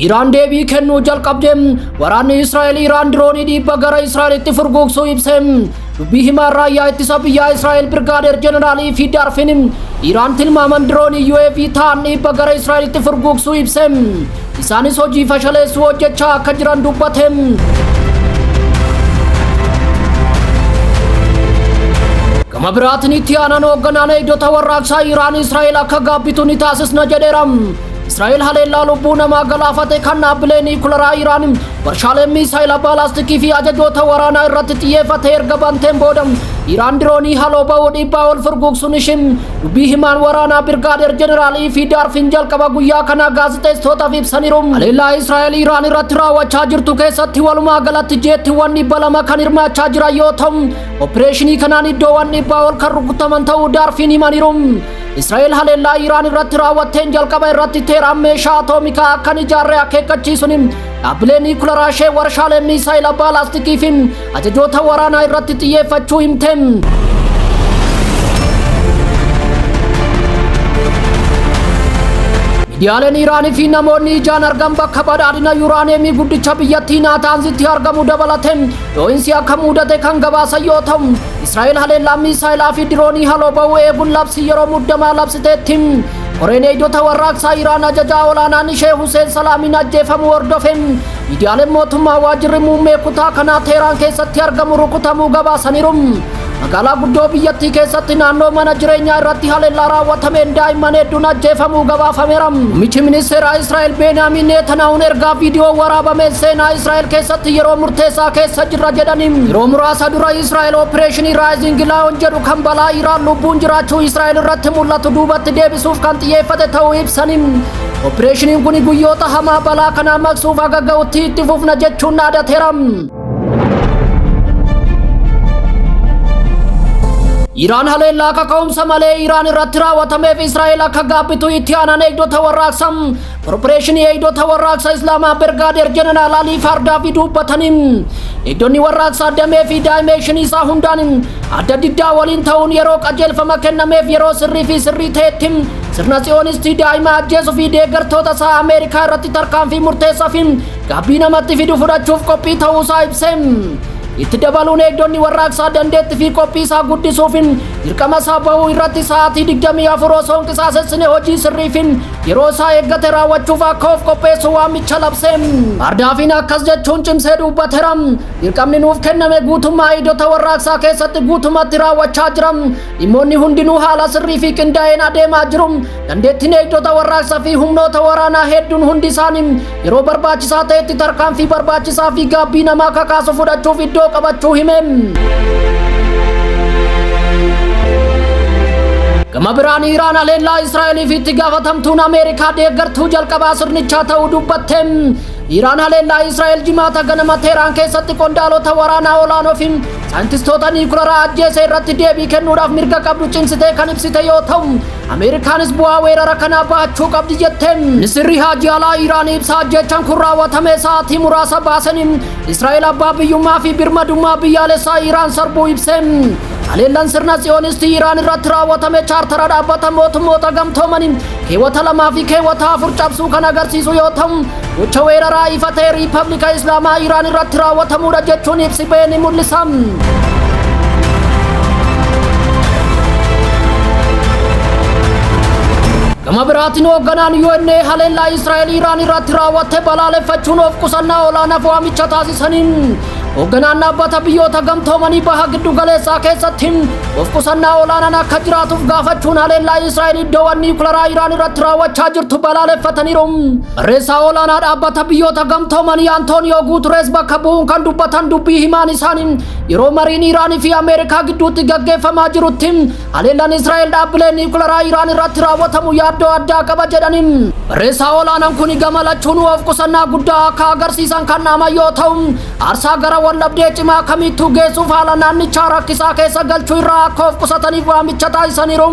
Iraan deebii kennuu jalqabde waraanni Israa'el Iraan diroonii dhiibba gara Israa'elitti furguugsuu ibse. Dubbii himaa raayyaa ittisa biyyaa Israa'el Birgaadeer Jeneraalii fi Daarfin Iraan tilmaaman diroonii UAV ta'an dhiibba gara Israa'elitti furguugsuu ibse. Isaanis hojii fashaleessuu hojjechaa akka jiran dubbate. Gama biraatiin itti aanaan hoogganaan eegdota warraaqsaa Iraan Israa'el akka gaabbitu ni taasisna jedheera. Israa'el haleellaa lubbuu namaa galaafate kan dhaabbilee niwukileeraa Iraan warshaalee misaayila baalaastikii fi ajajoota waraanaa irratti xiyyeeffate erga banteen booda Iraan diroonii haloo ba'uu dhiibbaa ol furguugsuun ishee dubbii himaan waraanaa Birgaadeer Jeneraalii fi Daarfin jalqaba guyyaa kana gaazexeessitootaaf ibsaniiru. Haleellaa Israa'el Iraan irratti raawwachaa jirtu keessatti walumaa galatti jeettiiwwan 200 kan hirmaachaa jiran yoo ta'u opereeshinii kanaan iddoowwan 100 ol kan rukutaman ta'uu Daarfin himaniiru. Israa'el haleellaa Iraan irratti raawwatteen jalqaba irratti teeraan meeshaa atoomikaa akkan ijaarree akeekkachiisuun dhaabbilee niwukileeraa ishee warshaalee misaayila baalaastikii fi ajajoota waraanaa irratti xiyyeeffachuu himte. Miidiyaaleen Iraanii fi namoonni ijaan argan bakka badhaadhina yuuraaniyeemii guddicha biyyattii Naataanzitti argamu dabalate dhoo'insi akka mudate kan gabaasan yoo ta'u Israa'el haleellaa misaayilaa fi diroonii haloo ba'uu eeguun labsii yeroo muddamaa labsiteetti. Koreen eegdota warraaqsaa Iraan ajajaa olaanaan ishee Hussein Salaamiin ajjeefamuu hordofe miidiyaaleen mootummaa waajjirri muummee kutaa kanaa Teheraan keessatti argamu rukutamuu gabaasaniiru. Magaalaa guddoo biyyattii keessatti naannoo mana jireenyaa irratti haleellaa raawwatameen daa'imman hedduun ajjeefamuu gabaafameera. Muummichi ministeeraa Israa'el Beniyaamin Netanyahuun ergaa viidiyoo waraabameen seenaa Israa'el keessatti yeroo murteessaa keessa jirra jedhani. Yeroo muraasa dura Israa'el opereeshinii Raayizing Laayon jedhu kan balaa Iraan lubbuun jiraachuu Israa'el irratti mul'atu duubatti deebisuuf kan xiyyeeffate ta'uu ibsani. Opereeshiniin kun guyyoota hamaa balaa kanaa maqsuuf aga ga'utti itti fufna jechuun dhaadateera. Iraan haleellaa kaka'umsa malee Iraan irratti raawwatameef Israa'el akka gaabbitu itti aanaan eegdota warraaqsaa opereeshinii eegdota warraaqsaa Islaamaa Birgaadeer Jeneraal Alii Fardaa fi dubbatanii eegdonni warraaqsaa damee fi daayimeeshinii isaa hundaan adda diddaa waliin ta'uun yeroo qajeelfama kennameef yeroo sirrii fi sirrii ta'etti sirna Tsiyonistii daa'ima ajjeesuu fi deeggartoota isaa Ameerikaa irratti tarkaanfii murteessaa fi gaabbii namatti fidu fudhachuuf qophii ta'uusaa ibse. Itti dabaluun eegdonni warraaqsaa dandeettii fi qophii isaa guddisuuf dirqama isaa bahuu irratti sa'aatii 24 osoo hin qisaasessine hojii sirrii fi yeroo isaa eeggate raawwachuuf akka of qopheessu waamicha labse. Fardaafiin akkas jechuun cimsee dubbateera. Dirqamni nuuf kenname guutummaa eegdota warraaqsaa keessatti guutumatti raawwachaa jira. Dhimmoonni hundinuu haala sirrii fi qindaa'een adeemaa jiru. Dandeettiin eegdota warraaqsaa fi humnoota waraanaa hedduun hundi isaanii yeroo barbaachisaa ta'etti tarkaanfii barbaachisaa fi gaabbii namaa kakaasu fudhachuuf iddoo qabachuu himem. Gama biraan Iraan haleellaa Israa'eliif itti gaafatamtuun Ameerikaa deeggartuu jalqabaa sirnichaa ta'uu dubbatte. Iraan haleellaa Israa'el jimaata ganama Teheraan keessatti qondaalota waraanaa olaanoo fi saayintistoota niwukileeraa ajjeese irratti deebii kennuudhaaf mirga qabdu cimsitee kan ibsite yoo ta'u Ameerikaanis bu'aa weerara kanaa bahachuu qabdi jette. Ministeerri Haajii Alaa Iraan ibsa ajjechaan kun raawwatame sa'aatii muraasa baasaniin Israa'el abbaa biyyummaa fi birmadummaa biyyaalessaa Iraan sarbuu ibse. Haleellaan sirna Tsiyonistii Iraan irratti raawwatame chaartara dhaabbata mootummoota gamtoomanii keewwata 2 fi keewwata 4 cabsuu kan agarsiisu yoo ta'u gocha weeraraa ifa ta'e Riippaabilika Islaamaa Iraan irratti raawwatamuudha jechuun ibsi ba'ee ni mul'isa. Gama biraatiin hoogganaan UN haleellaa Israa'el Iraan irratti raawwatte balaaleffachuun of qusannaa olaanaaf waamicha taasisaniin hoogganaan dhaabbata biyyoota gamtoomanii baha giddu galeessaa keessatti of qusannaa olaanaan akka jiraatuuf gaafachuun haleellaa Israa'el iddoowwan niwukileeraa Iraan irratti raawwachaa jirtu balaaleffataniiru. Barreessaa olaanaa dhaabbata biyyoota gamtoomanii Antooniyoo Guuterees bakka bu'uun kan dubbatan dubbii himaan isaanii yeroo mariin Iraanii fi Ameerikaa gidduutti gaggeeffamaa jirutti haleellaan Israa'el dhaabbilee niwukileeraa Iraan irratti raawwatamu yaaddoo addaa qaba jedhaniin. Barreessaa olaanaan kun gamalachuun of qusannaa guddaa akka agarsiisan kan dhaaman yoo ta'u aarsaa gara waldhabdee cimaa kamittuu geessuuf haala naannichaa rakkisaa keessa galchuu irraa akka of qusataniif waamicha taasisaniiru.